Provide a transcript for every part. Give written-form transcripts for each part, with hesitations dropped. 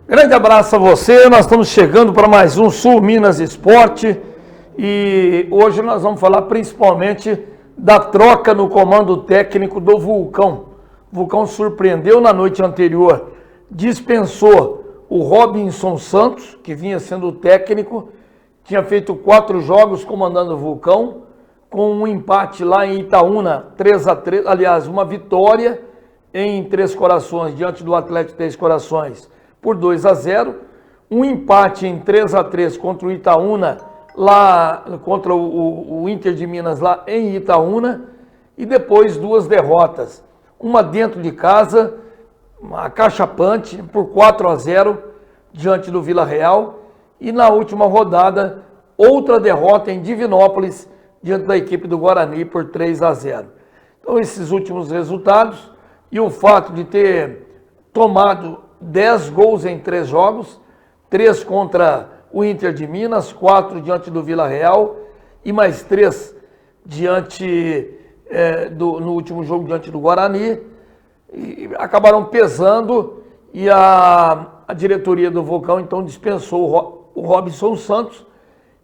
Grande abraço a você, nós estamos chegando para mais um Sul Minas Esporte e hoje nós vamos falar principalmente da troca no comando técnico do Vulcão. O Vulcão surpreendeu na noite anterior, dispensou o Robinson Santos, que vinha sendo o técnico, tinha feito 4 jogos comandando o Vulcão, com um empate lá em Itaúna, 3-3, aliás, uma vitória em Três Corações, diante do Atlético Três Corações, por 2-0, um empate em 3-3 contra o Itaúna, lá contra o Inter de Minas, lá em Itaúna, e depois 2 derrotas, uma dentro de casa, acachapante, por 4-0, diante do Vila Real, e na última rodada, outra derrota em Divinópolis, diante da equipe do Guarani, por 3-0. Então, esses últimos resultados, e o fato de ter tomado 10 gols em 3 jogos, 3 contra o Inter de Minas, 4 diante do Vila Real e mais 3 diante no último jogo diante do Guarani, e acabaram pesando, e a diretoria do Vulcão então dispensou o Robinson Santos,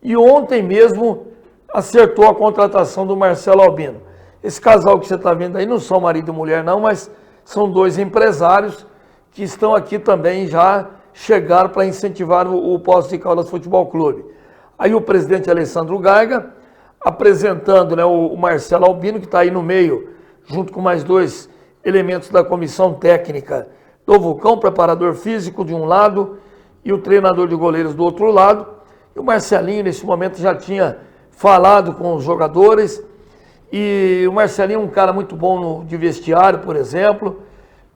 e ontem mesmo acertou a contratação do Marcelo Albino. Esse casal que você está vendo aí não são marido e mulher não, mas são 2 empresários que estão aqui também, já chegaram para incentivar o Poços de Caldas Futebol Clube. Aí o presidente Alessandro Gaiga, apresentando, né, o Marcelo Albino, que está aí no meio, junto com mais 2 elementos da comissão técnica do Vulcão, preparador físico de um lado e o treinador de goleiros do outro lado. E o Marcelinho, nesse momento, já tinha falado com os jogadores, e o Marcelinho é um cara muito bom de vestiário, por exemplo.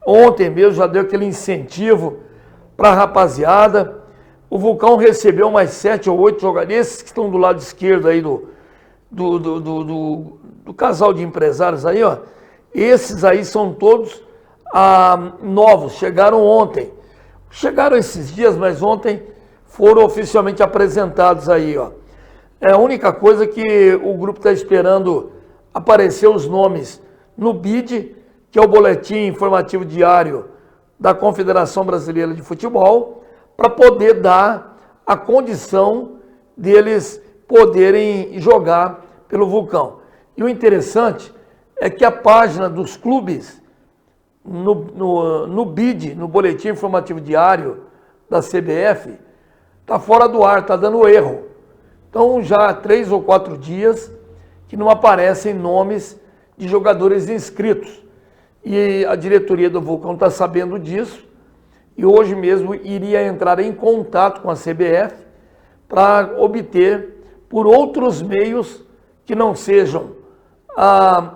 Ontem mesmo já deu aquele incentivo para a rapaziada. O Vulcão recebeu mais 7 ou 8 jogadores, esses que estão do lado esquerdo aí do casal de empresários aí, ó. Esses aí são todos novos, chegaram ontem. Chegaram esses dias, mas ontem foram oficialmente apresentados aí, ó. É a única coisa que o grupo está esperando aparecer os nomes no BID, que é o Boletim Informativo Diário da Confederação Brasileira de Futebol, para poder dar a condição deles poderem jogar pelo Vulcão. E o interessante é que a página dos clubes, no BID, no Boletim Informativo Diário da CBF, está fora do ar, está dando erro. Então já há 3 ou 4 dias que não aparecem nomes de jogadores inscritos. E a diretoria do Vulcão está sabendo disso, e hoje mesmo iria entrar em contato com a CBF para obter por outros meios que não sejam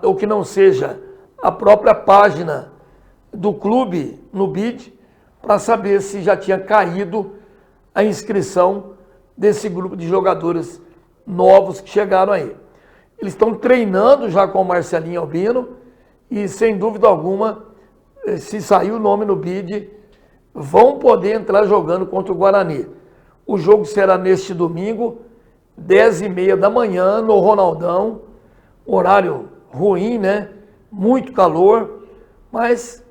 ou que não seja a própria página do clube no BID, para saber se já tinha caído a inscrição desse grupo de jogadores novos que chegaram aí. Eles estão treinando já com o Marcelinho Albino, e sem dúvida alguma, se sair o nome no BID, vão poder entrar jogando contra o Guarani. O jogo será neste domingo, 10h30 da manhã, no Ronaldão. Horário ruim, né? Muito calor, mas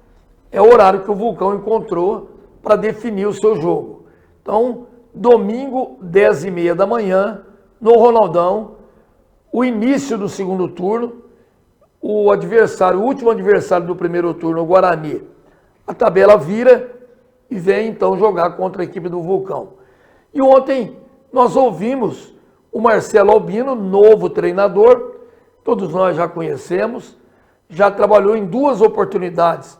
é o horário que o Vulcão encontrou para definir o seu jogo. Então, domingo, 10h30 da manhã, no Ronaldão, o início do segundo turno. O último adversário do primeiro turno, o Guarani, a tabela vira e vem então jogar contra a equipe do Vulcão. E ontem nós ouvimos o Marcelo Albino, novo treinador, todos nós já conhecemos, já trabalhou em 2 oportunidades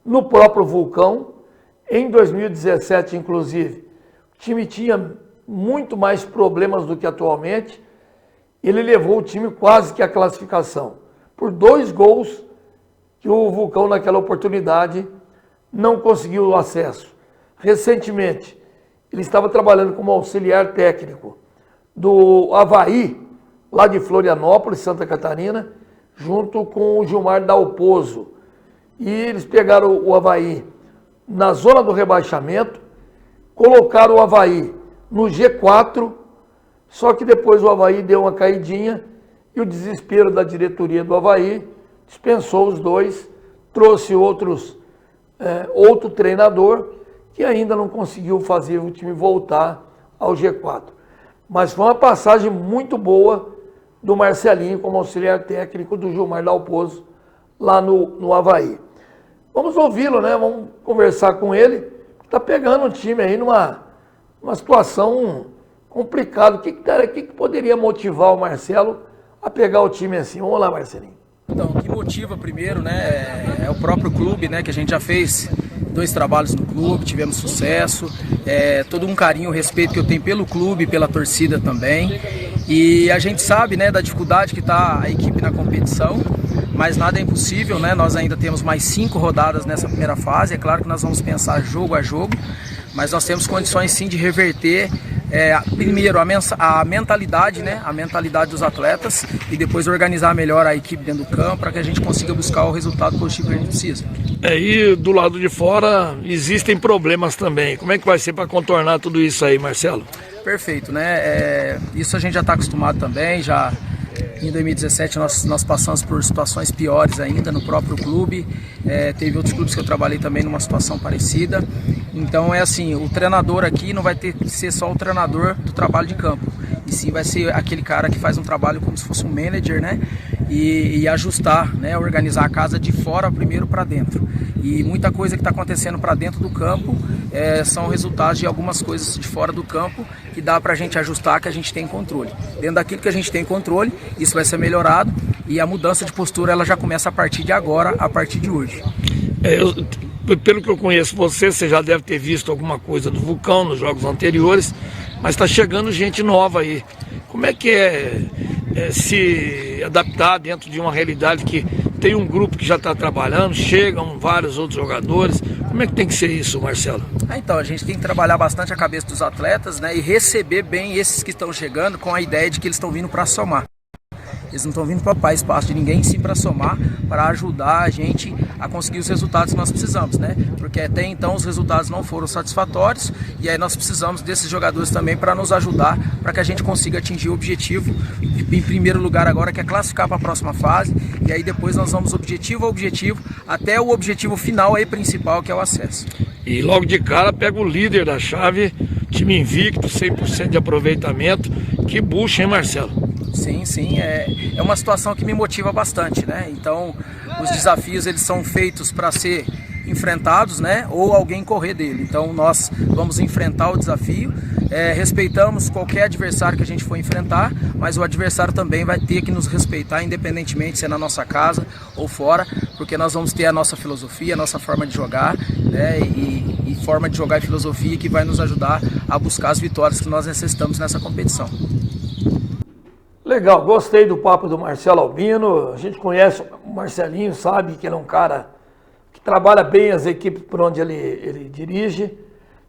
no próprio Vulcão, em 2017 inclusive. O time tinha muito mais problemas do que atualmente, ele levou o time quase que à classificação, por 2 gols que o Vulcão naquela oportunidade não conseguiu o acesso. Recentemente, ele estava trabalhando como auxiliar técnico do Avaí, lá de Florianópolis, Santa Catarina, junto com o Gilmar Dalpozo. E eles pegaram o Avaí na zona do rebaixamento, colocaram o Avaí no G4, só que depois o Avaí deu uma caidinha, e o desespero da diretoria do Avaí dispensou os 2, trouxe outro treinador, que ainda não conseguiu fazer o time voltar ao G4. Mas foi uma passagem muito boa do Marcelinho como auxiliar técnico do Gilmar Dalpozo lá no Avaí. Vamos ouvi-lo, né? Vamos conversar com ele. Está pegando o time aí numa situação complicada. O que poderia motivar o Marcelo a pegar o time assim? Vamos lá, Marcelinho. Então, o que motiva primeiro, né, é o próprio clube, né, que a gente já fez 2 trabalhos no clube, tivemos sucesso, todo um carinho, respeito que eu tenho pelo clube, pela torcida também, e a gente sabe, né, da dificuldade que está a equipe na competição, mas nada é impossível, né, nós ainda temos mais 5 rodadas nessa primeira fase, é claro que nós vamos pensar jogo a jogo, mas nós temos condições sim de reverter primeiro a mentalidade, né, a mentalidade dos atletas e depois organizar melhor a equipe dentro do campo para que a gente consiga buscar o resultado positivo que a gente precisa. E do lado de fora existem problemas também. Como é que vai ser para contornar tudo isso aí, Marcelo? Perfeito, né? Isso a gente já está acostumado também, já em 2017 nós passamos por situações piores ainda no próprio clube, teve outros clubes que eu trabalhei também numa situação parecida, então é assim, o treinador aqui não vai ter que ser só o treinador do trabalho de campo, e sim vai ser aquele cara que faz um trabalho como se fosse um manager, né? E ajustar, né? Organizar a casa de fora primeiro para dentro. E muita coisa que está acontecendo para dentro do campo são resultados de algumas coisas de fora do campo que dá para a gente ajustar, que a gente tem controle. Dentro daquilo que a gente tem controle, isso vai ser melhorado e a mudança de postura ela já começa a partir de agora, a partir de hoje. Pelo que eu conheço você já deve ter visto alguma coisa do Vulcão nos jogos anteriores, mas está chegando gente nova aí. Como é que se adaptar dentro de uma realidade que tem um grupo que já está trabalhando, chegam vários outros jogadores? Como é que tem que ser isso, Marcelo? Então, a gente tem que trabalhar bastante a cabeça dos atletas, né, e receber bem esses que estão chegando com a ideia de que eles estão vindo para somar. Eles não estão vindo para ocupar espaço de ninguém, sim para somar, para ajudar a gente a conseguir os resultados que nós precisamos, né? Porque até então os resultados não foram satisfatórios e aí nós precisamos desses jogadores também para nos ajudar, para que a gente consiga atingir o objetivo, em primeiro lugar agora, que é classificar para a próxima fase, e aí depois nós vamos objetivo a objetivo, até o objetivo final aí principal, que é o acesso. E logo de cara pega o líder da chave, time invicto, 100% de aproveitamento. Que bucha, hein, Marcelo? Sim, é uma situação que me motiva bastante, né? Então, os desafios eles são feitos para ser enfrentados, né? Ou alguém correr dele. Então, nós vamos enfrentar o desafio, respeitamos qualquer adversário que a gente for enfrentar, mas o adversário também vai ter que nos respeitar, independentemente se é na nossa casa ou fora, porque nós vamos ter a nossa filosofia, a nossa forma de jogar, né? E forma de jogar e filosofia que vai nos ajudar a buscar as vitórias que nós necessitamos nessa competição. Legal, gostei do papo do Marcelo Albino. A gente conhece o Marcelinho, sabe que ele é um cara que trabalha bem as equipes por onde ele dirige,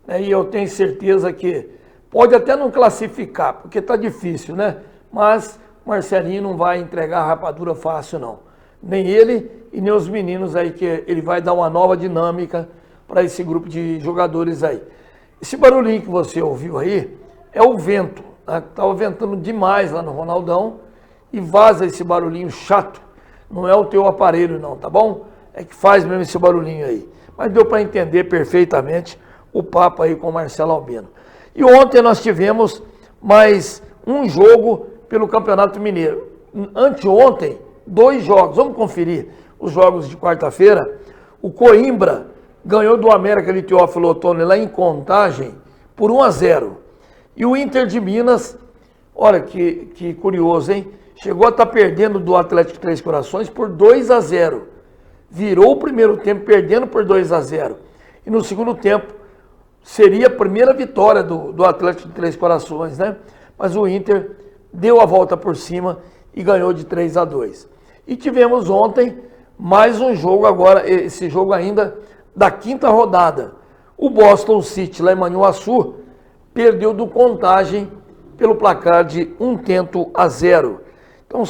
né? E eu tenho certeza que pode até não classificar, porque está difícil, né? Mas o Marcelinho não vai entregar a rapadura fácil, não. Nem ele e nem os meninos aí, que ele vai dar uma nova dinâmica para esse grupo de jogadores aí. Esse barulhinho que você ouviu aí é o vento. Estava ventando demais lá no Ronaldão e vaza esse barulhinho chato. Não é o teu aparelho não, tá bom? É que faz mesmo esse barulhinho aí. Mas deu para entender perfeitamente o papo aí com o Marcelo Albino. E ontem nós tivemos mais um jogo pelo Campeonato Mineiro. Anteontem, 2 jogos. Vamos conferir os jogos de quarta-feira. O Coimbra ganhou do América de Teófilo Otoni lá em Contagem por 1-0. E o Inter de Minas, olha que curioso, hein? Chegou a estar perdendo do Atlético Três Corações por 2-0. Virou o primeiro tempo perdendo por 2-0. E no segundo tempo seria a primeira vitória do Atlético Três Corações, né? Mas o Inter deu a volta por cima e ganhou de 3-2. E tivemos ontem mais um jogo agora, esse jogo ainda da 5ª rodada. O Boston City, lá em Manhuaçu, perdeu do Contagem pelo placar de 1-0. Então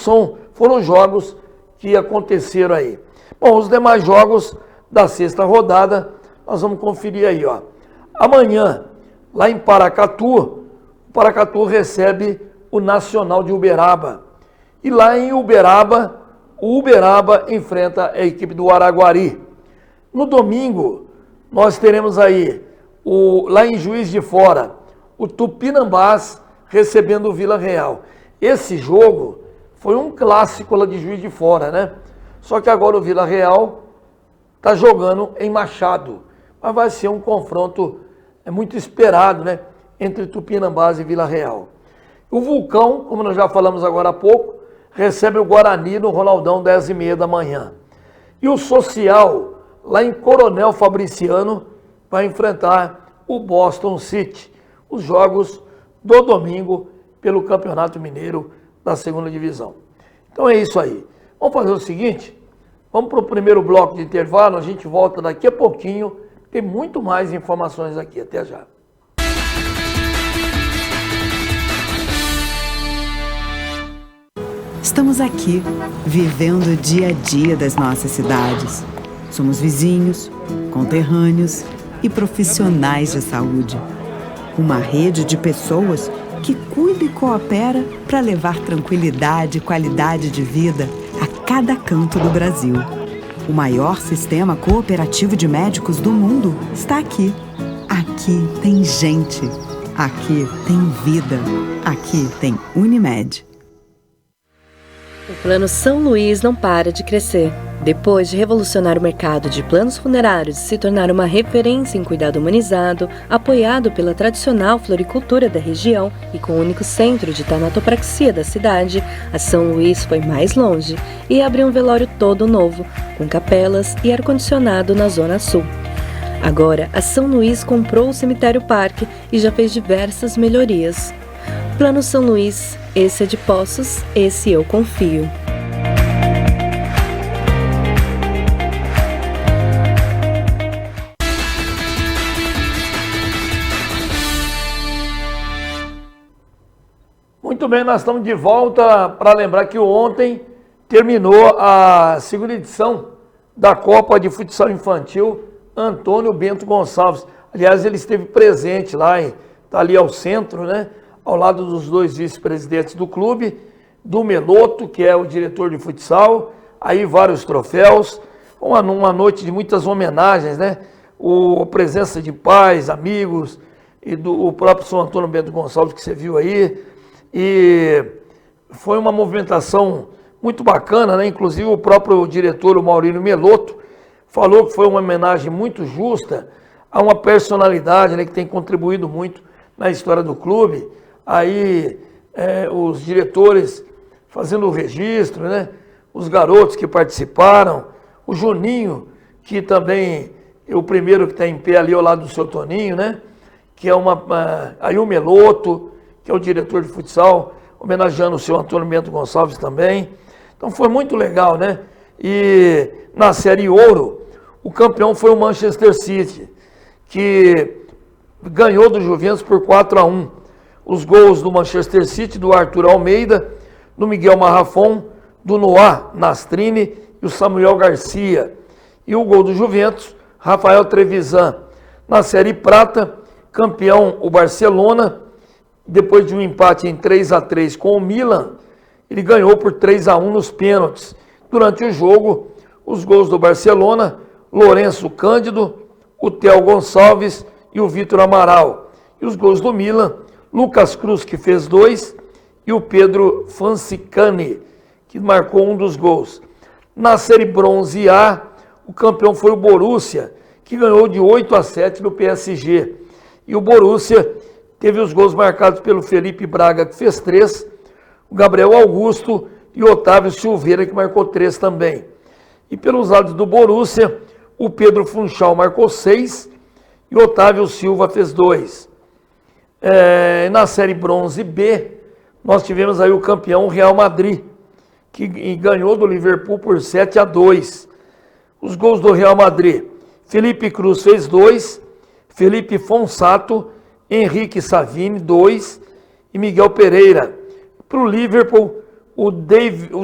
foram jogos que aconteceram aí. Bom, os demais jogos da 6ª rodada, nós vamos conferir aí, ó. Amanhã, lá em Paracatu, o Paracatu recebe o Nacional de Uberaba. E lá em Uberaba, o Uberaba enfrenta a equipe do Araguari. No domingo, nós teremos aí lá em Juiz de Fora, o Tupinambás recebendo o Vila Real. Esse jogo foi um clássico lá de Juiz de Fora, né? Só que agora o Vila Real está jogando em Machado. Mas vai ser um confronto muito esperado, né? Entre Tupinambás e Vila Real. O Vulcão, como nós já falamos agora há pouco, recebe o Guarani no Ronaldão, 10h30 da manhã. E o Social, lá em Coronel Fabriciano, vai enfrentar o Boston City. Os jogos do domingo pelo Campeonato Mineiro da segunda divisão. Então é isso aí. Vamos fazer o seguinte, vamos para o primeiro bloco de intervalo, a gente volta daqui a pouquinho, tem muito mais informações aqui, até já. Estamos aqui, vivendo o dia a dia das nossas cidades. Somos vizinhos, conterrâneos e profissionais de saúde. Uma rede de pessoas que cuida e coopera para levar tranquilidade e qualidade de vida a cada canto do Brasil. O maior sistema cooperativo de médicos do mundo está aqui. Aqui tem gente. Aqui tem vida. Aqui tem Unimed. O Plano São Luís não para de crescer. Depois de revolucionar o mercado de planos funerários e se tornar uma referência em cuidado humanizado, apoiado pela tradicional floricultura da região e com o único centro de tanatopraxia da cidade, a São Luís foi mais longe e abriu um velório todo novo, com capelas e ar-condicionado na Zona Sul. Agora, a São Luís comprou o Cemitério Parque e já fez diversas melhorias. Plano São Luís, esse é de Poços, esse eu confio. Muito bem, nós estamos de volta para lembrar que ontem terminou a segunda edição da Copa de Futsal Infantil Antônio Bento Gonçalves. Aliás, ele esteve presente lá, está ali ao centro, né? Ao lado dos dois vice-presidentes do clube, do Meloto, que é o diretor de futsal, aí vários troféus, uma noite de muitas homenagens, né? A presença de pais, amigos, e do próprio São Antônio Bento Gonçalves, que você viu aí, e foi uma movimentação muito bacana, né? Inclusive o próprio diretor, o Maurílio Meloto, falou que foi uma homenagem muito justa a uma personalidade, né, que tem contribuído muito na história do clube. Aí os diretores fazendo o registro, né? Os garotos que participaram, o Juninho, que também é o primeiro que está em pé ali ao lado do seu Toninho, né? Que é aí o Meloto, que é o diretor de futsal, homenageando o seu Antônio Bento Gonçalves também. Então foi muito legal, né? E na Série Ouro, o campeão foi o Manchester City, que ganhou do Juventus por 4-1. Os gols do Manchester City, do Arthur Almeida, do Miguel Marrafon, do Noah Nastrini e o Samuel Garcia. E o gol do Juventus, Rafael Trevisan. Na Série Prata, campeão o Barcelona, depois de um empate em 3-3 com o Milan, ele ganhou por 3-1 nos pênaltis. Durante o jogo, os gols do Barcelona, Lourenço Cândido, o Theo Gonçalves e o Vitor Amaral. E os gols do Milan, Lucas Cruz, que fez 2, e o Pedro Fancicani, que marcou um dos gols. Na Série Bronze A, o campeão foi o Borussia, que ganhou de 8-7 do PSG. E o Borussia teve os gols marcados pelo Felipe Braga, que fez 3, o Gabriel Augusto e o Otávio Silveira, que marcou 3 também. E pelos lados do Borussia, o Pedro Funchal marcou 6 e o Otávio Silva fez 2. Na Série Bronze B, nós tivemos aí o campeão Real Madrid, que ganhou do Liverpool por 7-2. Os gols do Real Madrid, Felipe Cruz fez 2, Felipe Fonsato, Henrique Savini, 2 e Miguel Pereira. Para o Liverpool, o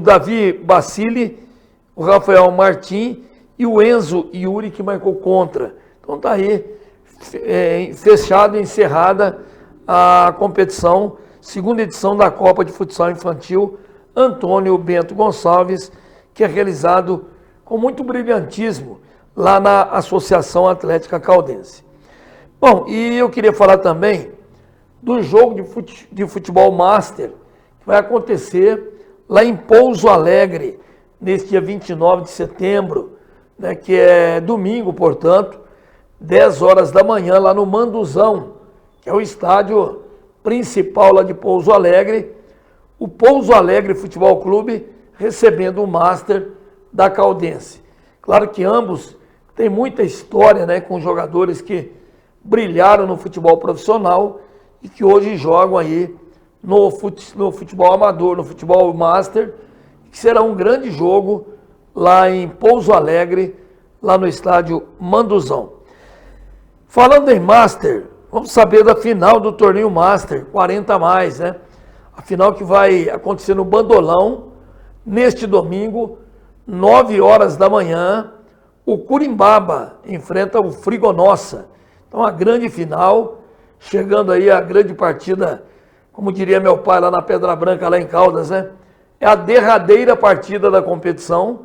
Davi Basile, o Rafael Martim e o Enzo Yuri, que marcou contra. Então está aí, fechado, encerrada a competição, segunda edição da Copa de Futsal Infantil Antônio Bento Gonçalves, que é realizado com muito brilhantismo lá na Associação Atlética Caldense. Bom, e eu queria falar também do jogo de futebol Master, que vai acontecer lá em Pouso Alegre, nesse dia 29 de setembro, né, que é domingo, portanto, 10 horas da manhã, lá no Manduzão, que é o estádio principal lá de Pouso Alegre, o Pouso Alegre Futebol Clube recebendo o Master da Caldense. Claro que ambos têm muita história, né, com jogadores que brilharam no futebol profissional e que hoje jogam aí no futebol amador, no futebol Master, que será um grande jogo lá em Pouso Alegre, lá no estádio Manduzão. Falando em Master, vamos saber da final do torneio Master 40+, né? A final que vai acontecer no Bandolão, neste domingo, 9 horas da manhã, o Curimbaba enfrenta o Frigonossa. Então a grande final, chegando aí a grande partida, como diria meu pai lá na Pedra Branca, lá em Caldas, né? É a derradeira partida da competição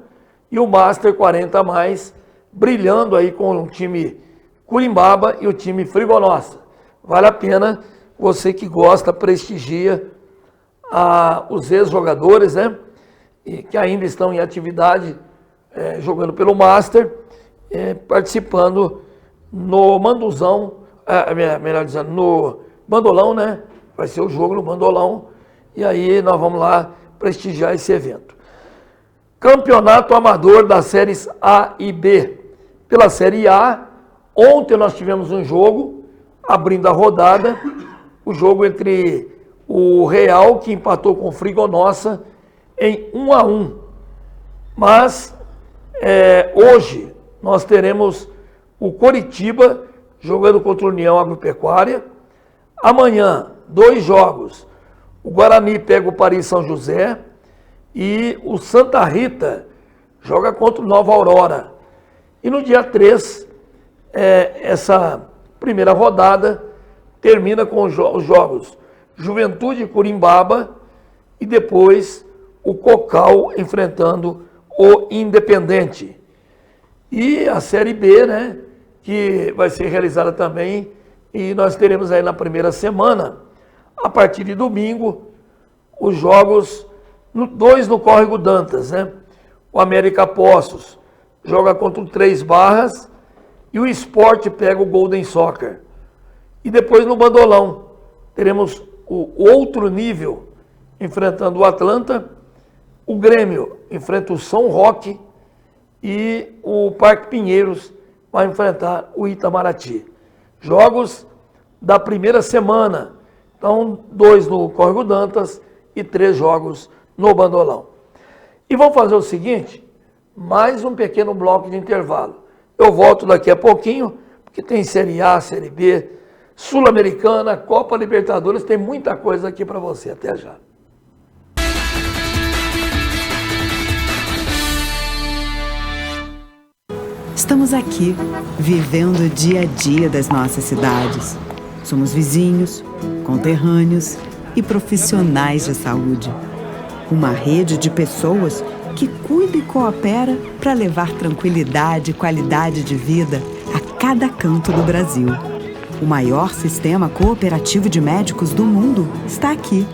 e o Master 40+, brilhando aí com o time Curimbaba e o time Frigonossa. Vale a pena, você que gosta, prestigia os ex-jogadores, né? E que ainda estão em atividade, jogando pelo Master, participando no Manduzão, melhor dizendo, no Bandolão, né? Vai ser o jogo no Bandolão, e aí nós vamos lá prestigiar esse evento. Campeonato Amador das séries A e B. Pela série A, ontem nós tivemos um jogo, abrindo a rodada, o jogo entre o Real, que empatou com o Frigonossa, em 1-1. Mas hoje nós teremos o Coritiba jogando contra o União Agropecuária. Amanhã, 2 jogos. O Guarani pega o Paris São José e o Santa Rita joga contra o Nova Aurora. E no dia 3, essa primeira rodada termina com os jogos Juventude e Curimbaba e depois o Cocal enfrentando o Independente. E a Série B, né, que vai ser realizada também, e nós teremos aí na primeira semana, a partir de domingo, os jogos, 2 no Córrego Dantas, né? O América Poços joga contra o 3 Barras e o Sport pega o Golden Soccer. E depois no Bandolão, teremos o outro nível enfrentando o Atlanta, o Grêmio enfrenta o São Roque e o Parque Pinheiros vai enfrentar o Itamaraty. Jogos da primeira semana, então 2 no Córrego Dantas e 3 jogos no Bandolão. E vamos fazer o seguinte, mais um pequeno bloco de intervalo. Eu volto daqui a pouquinho, porque tem Série A, Série B, Sul-Americana, Copa Libertadores, tem muita coisa aqui para você. Até já. Estamos aqui, vivendo o dia a dia das nossas cidades. Somos vizinhos, conterrâneos e profissionais de saúde. Uma rede de pessoas que cuida e coopera para levar tranquilidade e qualidade de vida a cada canto do Brasil. O maior sistema cooperativo de médicos do mundo está aqui.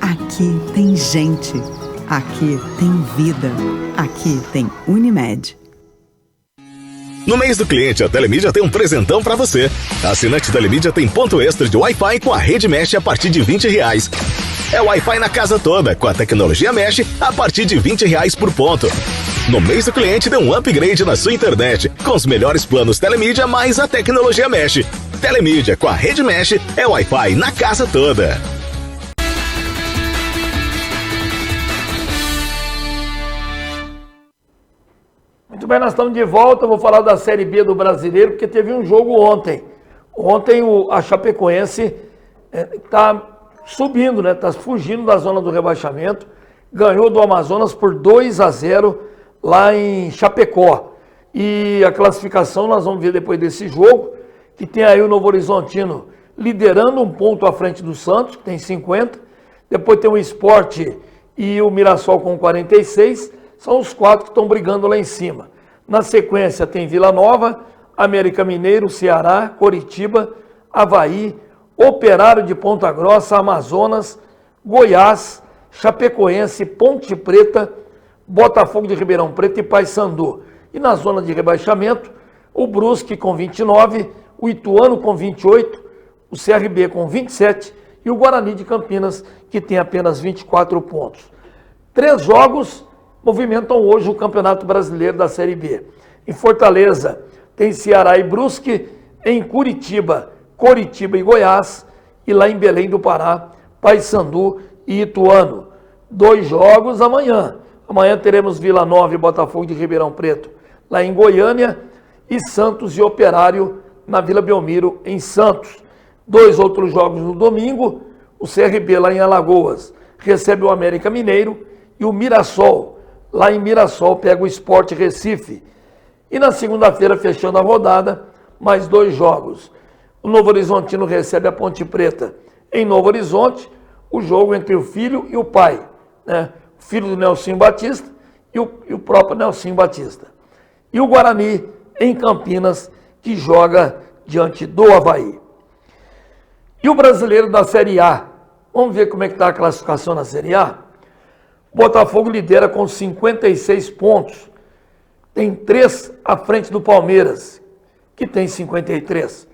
Aqui tem gente. Aqui tem vida. Aqui tem Unimed. No mês do cliente, a Telemídia tem um presentão pra você. A assinante Telemídia tem ponto extra de Wi-Fi com a rede Mesh a partir de R$20. É Wi-Fi na casa toda, com a tecnologia Mesh a partir de R$20 por ponto. No mês do cliente, dê um upgrade na sua internet, com os melhores planos Telemídia mais a tecnologia Mesh. Telemídia com a rede Mesh é Wi-Fi na casa toda. Muito bem, nós estamos de volta, vou falar da Série B do Brasileiro, porque teve um jogo ontem. Ontem a Chapecoense está subindo, né? Está fugindo da zona do rebaixamento, ganhou do Amazonas por 2-0 lá em Chapecó. E a classificação nós vamos ver depois desse jogo, que tem aí o Novo Horizontino liderando um ponto à frente do Santos, que tem 50, depois tem o Sport e o Mirassol com 46, são os 4 que estão brigando lá em cima. Na sequência tem Vila Nova, América Mineiro, Ceará, Coritiba, Avaí, Operário de Ponta Grossa, Amazonas, Goiás, Chapecoense, Ponte Preta, Botafogo de Ribeirão Preto e Paysandu. E na zona de rebaixamento, o Brusque com 29, o Ituano com 28, o CRB com 27 e o Guarani de Campinas, que tem apenas 24 pontos. 3 jogos movimentam hoje o Campeonato Brasileiro da Série B. Em Fortaleza tem Ceará e Brusque, em Curitiba, Coritiba e Goiás, e lá em Belém do Pará, Paysandu e Ituano. 2 jogos amanhã. Amanhã teremos Vila Nova e Botafogo de Ribeirão Preto, lá em Goiânia, e Santos e Operário na Vila Belmiro, em Santos. 2 outros jogos no domingo, o CRB lá em Alagoas recebe o América Mineiro e o Mirassol, lá em Mirassol, pega o Sport Recife. E na segunda-feira, fechando a rodada, mais 2 jogos. O Novo Horizontino recebe a Ponte Preta em Novo Horizonte, o jogo entre o filho e o pai, né? O filho do Nelsinho Batista e o próprio Nelsinho Batista. E o Guarani em Campinas, que joga diante do Avaí. E o brasileiro da Série A? Vamos ver como é que está a classificação na Série A? O Botafogo lidera com 56 pontos. Tem 3 à frente do Palmeiras, que tem 53.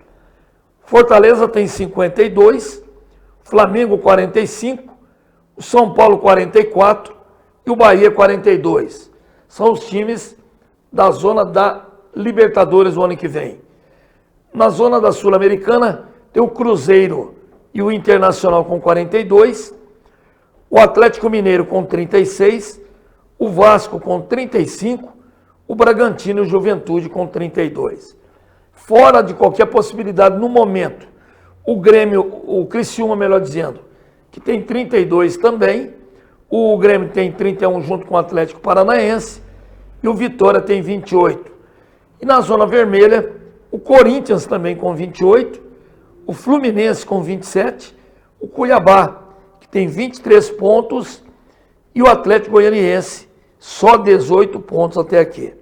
Fortaleza tem 52, Flamengo 45, o São Paulo 44 e o Bahia 42. São os times da zona da Libertadores o ano que vem. Na zona da Sul-Americana tem o Cruzeiro e o Internacional com 42, o Atlético Mineiro com 36, o Vasco com 35, o Bragantino e o Juventude com 32. Fora de qualquer possibilidade no momento, o Grêmio, o Criciúma, melhor dizendo, que tem 32 também, o Grêmio tem 31 junto com o Atlético Paranaense e o Vitória tem 28. E na zona vermelha, o Corinthians também com 28, o Fluminense com 27, o Cuiabá, que tem 23 pontos, e o Atlético Goianiense, só 18 pontos até aqui.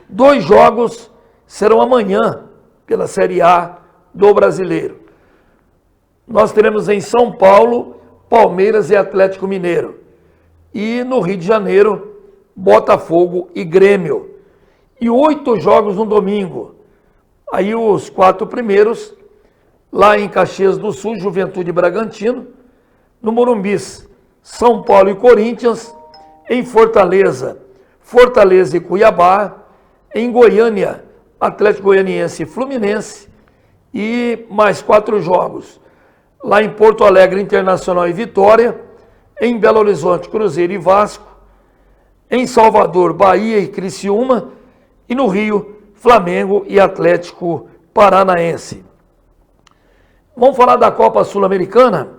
2 jogos serão amanhã pela Série A do Brasileiro. Nós teremos em São Paulo, Palmeiras e Atlético Mineiro. E no Rio de Janeiro, Botafogo e Grêmio. E 8 jogos no domingo. Aí os 4 primeiros, lá em Caxias do Sul, Juventude e Bragantino. No Morumbi, São Paulo e Corinthians. Em Fortaleza, Fortaleza e Cuiabá. Em Goiânia, Atlético Goianiense e Fluminense. E mais 4 jogos. Lá em Porto Alegre, Internacional e Vitória. Em Belo Horizonte, Cruzeiro e Vasco. Em Salvador, Bahia e Criciúma. E no Rio, Flamengo e Atlético Paranaense. Vamos falar da Copa Sul-Americana?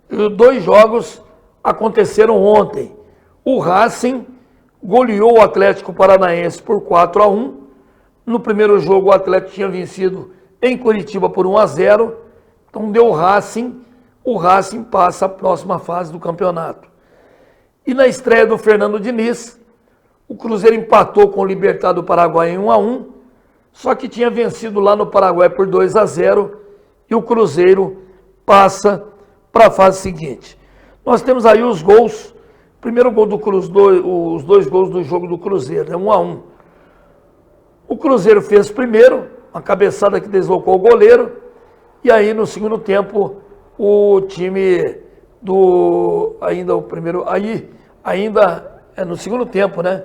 2 jogos aconteceram ontem. O Racing goleou o Atlético Paranaense por 4-1. No primeiro jogo, o Atlético tinha vencido em Curitiba por 1-0. Então deu o Racing passa a próxima fase do campeonato. E na estreia do Fernando Diniz, o Cruzeiro empatou com o Libertad do Paraguai em 1-1, só que tinha vencido lá no Paraguai por 2-0, e o Cruzeiro passa para a fase seguinte. Nós temos aí os gols, primeiro gol do Cruzeiro, os 2 gols do jogo do Cruzeiro, 1-1. O Cruzeiro fez primeiro, uma cabeçada que deslocou o goleiro, e aí no segundo tempo o time do no segundo tempo, né?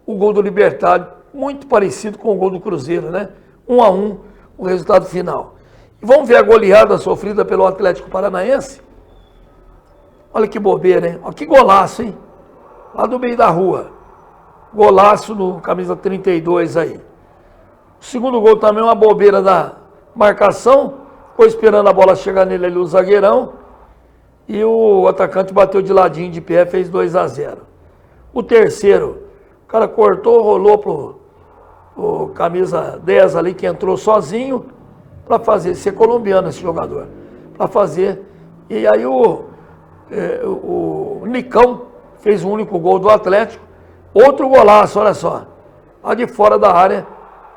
O gol do Libertad, muito parecido com o gol do Cruzeiro, né? 1-1 o resultado final. E vamos ver a goleada sofrida pelo Atlético Paranaense? Olha que bobeira, hein? Olha que golaço, hein? Lá do meio da rua. Golaço no camisa 32 aí. O segundo gol também é uma bobeira da marcação. Ficou esperando a bola chegar nele ali, o zagueirão. E o atacante bateu de ladinho de pé, fez 2-0. O terceiro, o cara cortou, rolou pro camisa 10 ali, que entrou sozinho, para fazer, ser colombiano esse jogador, para fazer. E aí o Nicão fez o único gol do Atlético. Outro golaço, olha só, lá de fora da área,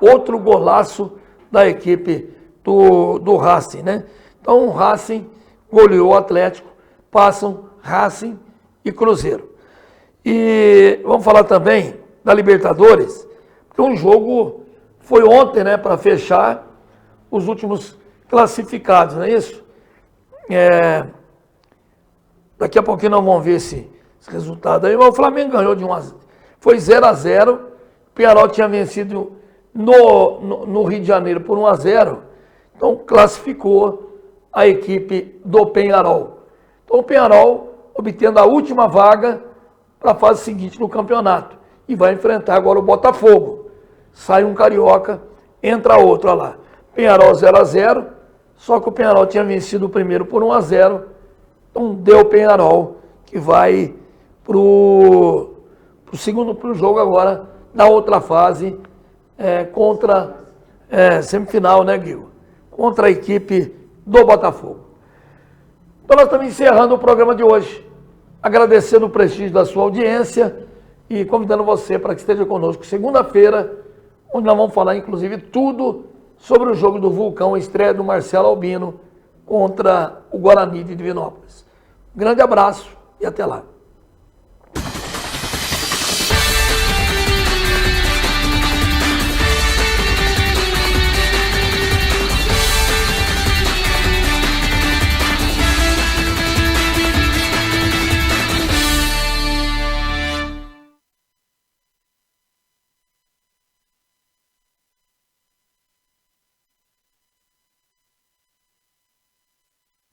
outro golaço da equipe do Racing, né? Então o Racing goleou o Atlético, passam Racing e Cruzeiro. E vamos falar também da Libertadores, porque um jogo foi ontem, né, para fechar os últimos classificados, não é isso? Daqui a pouquinho nós vamos ver esse resultado aí. Mas o Flamengo ganhou de 1-0. Foi 0-0. O Peñarol tinha vencido no Rio de Janeiro por 1-0. Então classificou a equipe do Peñarol. Então o Peñarol obtendo a última vaga para a fase seguinte no campeonato. E vai enfrentar agora o Botafogo. Sai um carioca, entra outro, olha lá. Peñarol 0-0. Só que o Peñarol tinha vencido o primeiro por 1-0. Então deu o Peñarol, que vai pro jogo agora, na outra fase, contra semifinal, né, Guil? Contra a equipe do Botafogo. Então nós estamos encerrando o programa de hoje, agradecendo o prestígio da sua audiência e convidando você para que esteja conosco segunda-feira, onde nós vamos falar, inclusive, tudo sobre o jogo do Vulcão, a estreia do Marcelo Albino contra o Guarani de Divinópolis. Um grande abraço e até lá.